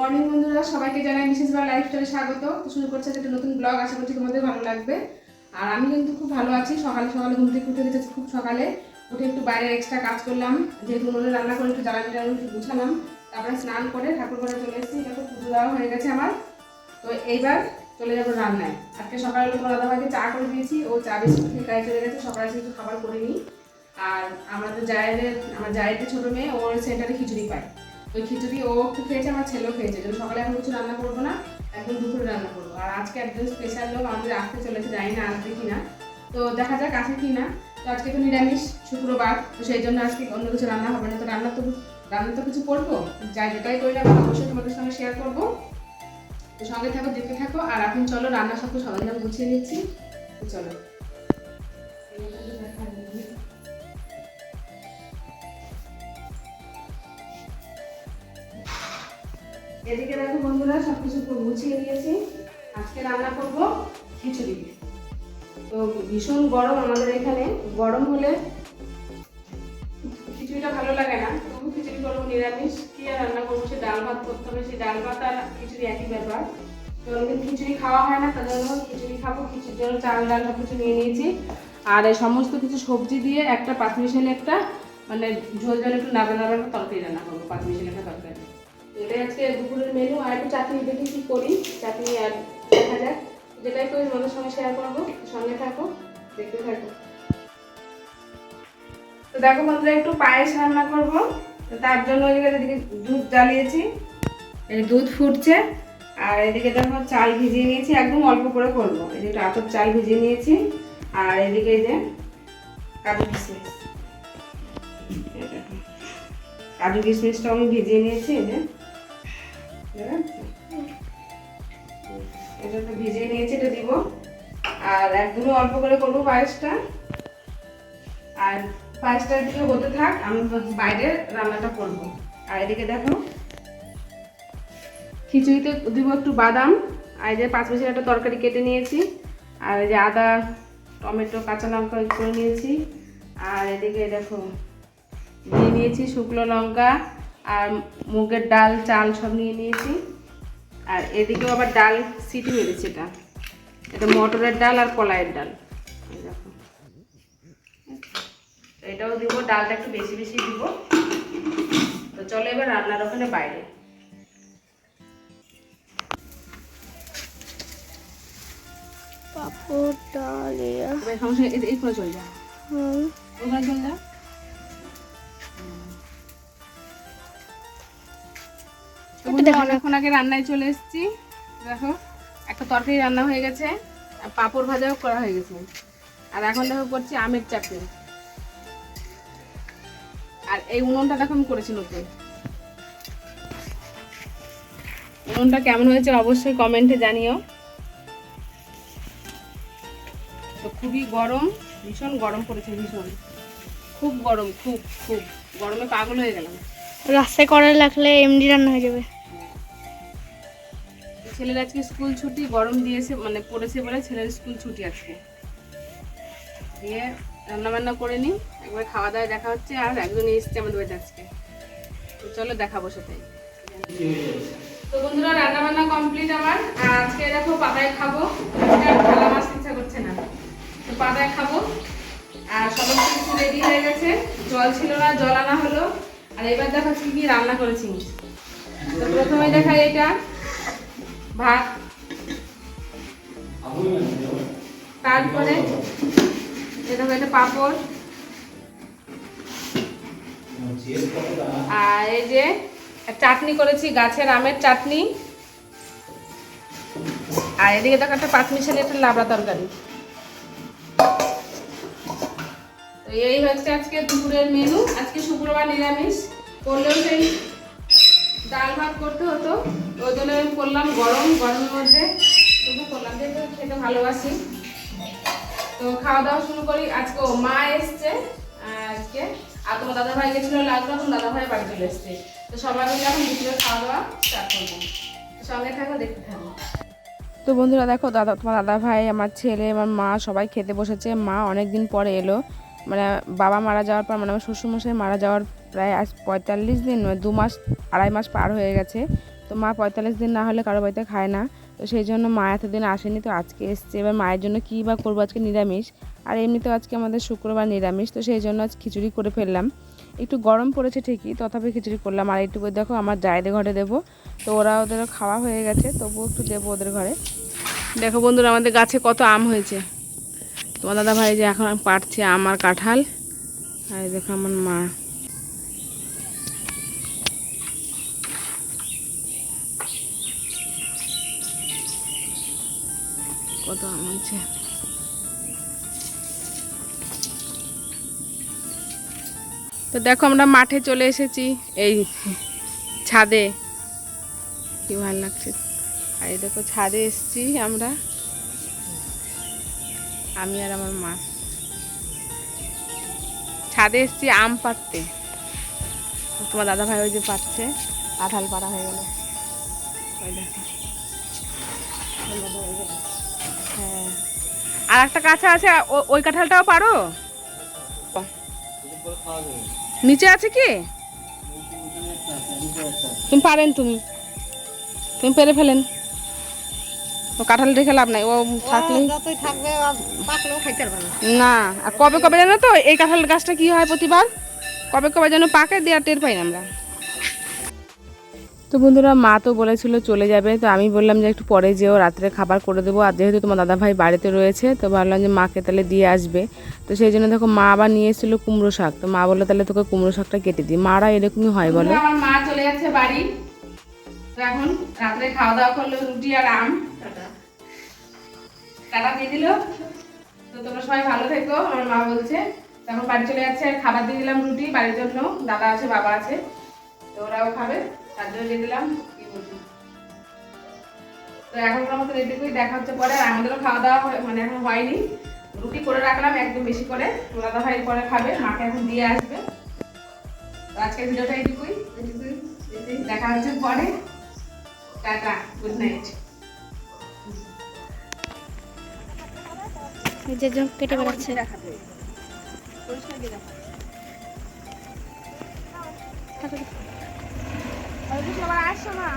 Morning বন্ধুরা, সবাইকে জানাই মিসেস বার লাইফস্টাইলে স্বাগত। তো শুরু করছে একটা নতুন ব্লগ, আশা করছি তোমাদের ভালো লাগবে। আর আমি কিন্তু খুব ভালো আছি। সকালে সকালে ঘুম থেকে উঠে গেছি, খুব সকালে উঠে একটু বাইরে এক্সট্রা কাজ করলাম, যেহেতু উনুনে রান্না করে একটু জ্বালানি টালানি একটু গুছালাম। তারপরে স্নান করে ঠাকুর ঘরে চলে এসেছি, দেখো পুজো দেওয়া হয়ে গেছে আমার। তো এইবার চলে যাবো রান্নায়। আজকে সকালে তোমার দাদাভাইকে চা করে দিয়েছি, ও চা বিস্কুট খেয়ে কাজে চলে গেছে, সকালে কিছু খাবার করিনি। আর আমাদের আমার জায়ের ছোটো মেয়ে, ওর সেন্টারে খিচুড়ি পায়, ওই খিচুড়ি ও একটু খেয়েছে, আমার ছেলেও খেয়েছে। যদি সকালে এখন কিছু রান্না করবো না, একদম দুপুরে রান্না করবো। আর আজকে একজন স্পেশাল লোক আমাদের আসতে চলেছে, জানি না আসবে কিনা, তো দেখা যাক আসে কিনা। তো আজকে তো নিরামিষ শুক্রবার, তো সেই জন্য আজকে অন্য কিছু রান্না হবে না। তো রান্না তো কিছু করবো, যাই যেটাই করি না অবশ্যই তোমাদের সঙ্গে শেয়ার করবো। তো সঙ্গে থাকো, দেখতে থাকো। আর এখন চলো রান্না সব সরঞ্জাম গুছিয়ে নিচ্ছি, তো চলো। এদিকে দেখো বন্ধুরা, সবকিছু গুছিয়ে নিয়েছি। আজকে রান্না করব খিচুড়ি। তো ভীষণ গরম আমাদের এখানে, গরম হলে খিচুড়িটা ভালো লাগে না, তবু খিচুড়ি করবো। নিরামিষ কি আর রান্না করবো, সে ডাল ভাত করতে হবে, সেই ডাল ভাত আর খিচুড়ি একই ব্যাপার। তো অনেকদিন খিচুড়ি খাওয়া হয় না, তার জন্য খিচুড়ি খাবো। খিচুড়ির জন্য চাল ডাল সব কিছু নিয়ে নিয়েছি। আর এই সমস্ত কিছু সবজি দিয়ে একটা পাঁচমিশালি একটা মানে ঝোল ঝোল একটু নাড়া নাড়া তরকারি রান্না করবো, পাঁচমিশালি একটা তরকারি। এটাই আজকে দুপুরের মেনু। আর একটু চাটনি দেখি কি করি, চাটনি আর দেখা যাক। যেটাই করি তোমাদের সঙ্গে শেয়ার করবো, সঙ্গে থাকো, দেখতে থাকো। তো দেখো বন্ধুরা, একটু পায়েস রান্না করবো। তো তার জন্য এদিকে দুধ জ্বালিয়েছি, এই দুধ ফুটছে। আর এদিকে দেখো চাল ভিজিয়ে নিয়েছি, একদম অল্প করে করবো। এই যে একটু আতপ চাল ভিজিয়ে নিয়েছি। আর এদিকে এই যে কাজু কিশমিশ, কাজু কিশমিশটাও আমি ভিজিয়ে নিয়েছি। এই যে এটা তো ভিজিয়ে নিয়েছি, এটা দিব। আর একদমই অল্প করে করবো পায়েসটা। আর পায়েসটা এদিকে হতে থাক, আমি বাইরে রান্নাটা করবো। আর এদিকে দেখো খিচুড়িতে দিব একটু বাদাম। আর এই যে পাঁচমিশালি একটা তরকারি কেটে নিয়েছি। আর এই যে আদা, টমেটো, কাঁচা লঙ্কা করে নিয়েছি। আর এদিকে দেখো নিয়ে নিয়েছি শুকনো লঙ্কা আর মুগের ডাল, চাল সব নিয়ে নিয়েছি। আর এদিকেও আবার ডাল সিটি মেরেছি, এটা মটরের ডাল আর কলাইয়ের ডাল। দেখো এটাও দিব, ডালটা একটু বেশি বেশি দিব। তো চলো এবার রান্নার ওখানে বাইরে। পাপড় ডাল সমস্যা এই করে চলে যা, ওখানে চলে যা। অনেকক্ষণ আগে রান্নায় চলে এসেছি। দেখো একটা তরকারি রান্না হয়ে গেছে, আর পাঁপড় ভাজাও করা হয়ে গেছে। আর এখন দেখো করছি আমের চাটনি। আর এই উনুনটা দেখো আমি করেছি নতুন। উনুনটা কেমন হয়েছে অবশ্যই কমেন্টে জানিও। তো খুবই গরম, ভীষণ গরম পড়েছে, ভীষণ খুব গরম, খুব খুব গরমে পাগল হয়ে গেলাম। রাস্তায় করা লাগলে এমডি রান্না হয়ে যাবে। ছেলের আজকে স্কুল ছুটি, গরম দিয়েছে মানে পড়েছে বলে ছেলের স্কুল ছুটি আজকে। দিয়ে রান্না বান্না করে নিই, একবার খাওয়া দাওয়া দেখা হচ্ছে। আর একজন এসছে আমাদের বাড়িতে আজকে, তো চলো দেখাবো সেটাই। তো বন্ধুরা রান্না বান্না কমপ্লিট আমার। আর আজকে দেখো পাতায় খাবো, থালা মাছ ইচ্ছা করছে না, তো পাতায় খাবো। আর সমস্ত কিছু রেডি হয়ে গেছে, জল ছিল না, জল আনা হলো। আর এবার দেখাচ্ছি কি রান্না করেছি। তো প্রথমে দেখাই এটা ভাত, তারপরে দেখো এটা পাঁপড়, আর এই যে চাটনি করেছি, গাছের আমের চাটনি। আর এদিকে দেখো একটা পাঁচমিশালি একটা লাবড়া তরকারি। তো এই হচ্ছে আজকে দুপুরের মেনু। আজকে শুক্রবার, নিরামিষ করলেও সেই ডাল ভাত করতে হতো, ওই জন্য আমি করলাম গরমের মধ্যে, তবু করলাম, যেহেতু খেতে ভালোবাসি। তো খাওয়া দাওয়া শুরু করি। আজকে মা এসছে আজকে, আর তোমার দাদাভাই গেছিল লাগলো, এখন দাদাভাই বাড়ি চলে এসছে। তো সবাই মিলে এখন দুপুরে খাওয়া দাওয়া স্টার্ট করবো, সঙ্গে থাকো, দেখতে থাকো। তো বন্ধুরা দেখো তোমার দাদাভাই, আমার ছেলে, আমার মা সবাই খেতে বসেছে। মা অনেক দিন পরে এলো, মানে বাবা মারা যাওয়ার পর, মানে আমার শ্বশুরমশাই মারা যাওয়ার প্রায় আজ 45 দিন নয়, 2 মাস 2.5 মাস পার হয়ে গেছে। তো মা 45 দিন না হলে কারো বাড়িতে খায় না, তো সেই জন্য মা এতদিন আসেনি, তো আজকে এসছে। এবার মায়ের জন্য কী বা করবো, আজকে নিরামিষ, আর এমনিতেও আজকে আমাদের শুক্রবার নিরামিষ, তো সেই জন্য আজ খিচুড়ি করে ফেললাম। একটু গরম পড়েছে ঠিকই, তথাপি খিচুড়ি করলাম। আর একটু দেখো আমার জায়েদের ঘরে দেবো, তো ওরা ওদেরও খাওয়া হয়ে গেছে, তবুও একটু দেবো ওদের ঘরে। দেখো বন্ধুরা, আমাদের গাছে কত আম হয়েছে। তোমার দাদা ভাই যে এখন পাড়ছে আম আর কাঁঠাল, আর এই দেখো আমার মা। কত আম হয়েছে। তো দেখো আমরা মাঠে চলে এসেছি, এই ছাদে, কি ভালো লাগছে। আর এই দেখো ছাদে এসেছি আমরা, আমি আর আমার মা ছাদে এসেছি আম পাড়তে। তোমার দাদা ভাই ওই যে পাচ্ছে, কাঁঠাল পাড়া হয়ে গেল, ওই দেখো। হ্যাঁ, আর একটা কাঁচা আছে, ওই কাঁঠালটাও পারো। নিচে আছে কি? তুমি পারেন, তুমি পেরে ফেলেন। ও কাঁঠাল রেখে লাভ নাই, ও থাকলে না। আর কবে কবে জানো তো এই কাঁঠাল গাছটা কি হয় প্রতিবার, কবে কবে যেন পাকে দেওয়া টের পাই না আমরা। তো বন্ধুরা, মা তো বলেছিল চলে যাবে, তো আমি বললাম যে একটু পরে যেও, রাত্রে খাবার করে দেবো। আর যেহেতু তোমার দাদা ভাই বাড়িতে রয়েছে, তো ভাবলাম যে মাকে তাহলে দিয়ে আসবে। তো সেই জন্য দেখো মা আবার নিয়ে এসেছিলো কুমড়ো শাক, তো মা বললো তাহলে তোকে কুমড়ো শাকটা কেটে দিই। মারা এরকমই হয় বলো। আমার মা চলে যাচ্ছে বাড়ি, তো এখন রাত্রে খাওয়া দাওয়া করলো রুটি আর আম কাটা দিয়ে দিল। তো তোমরা সবাই ভালো থেকো, আমার মা বলছে। এখন বাড়ি চলে যাচ্ছে, আর খাবার দিয়ে দিলাম রুটি বাড়ির জন্য, দাদা আছে বাবা আছে, তো ওরাও খাবে, তার জন্য দিয়ে দিলাম। তো এখন আমাদের এটুকুই, দেখা হচ্ছে পরে। আর আমাদেরও খাওয়া দাওয়া মানে এখন হয়নি, রুটি করে রাখলাম একদম বেশি করে, দাদা ভাই পরে খাবে, মাকে এখন দিয়ে আসবে। তো আজকের ভিডিওটা এটুকুই, দেখা হচ্ছে পরে। Tata, good night. যে জন কেটে বেড়াচ্ছে। আবার আসছো না।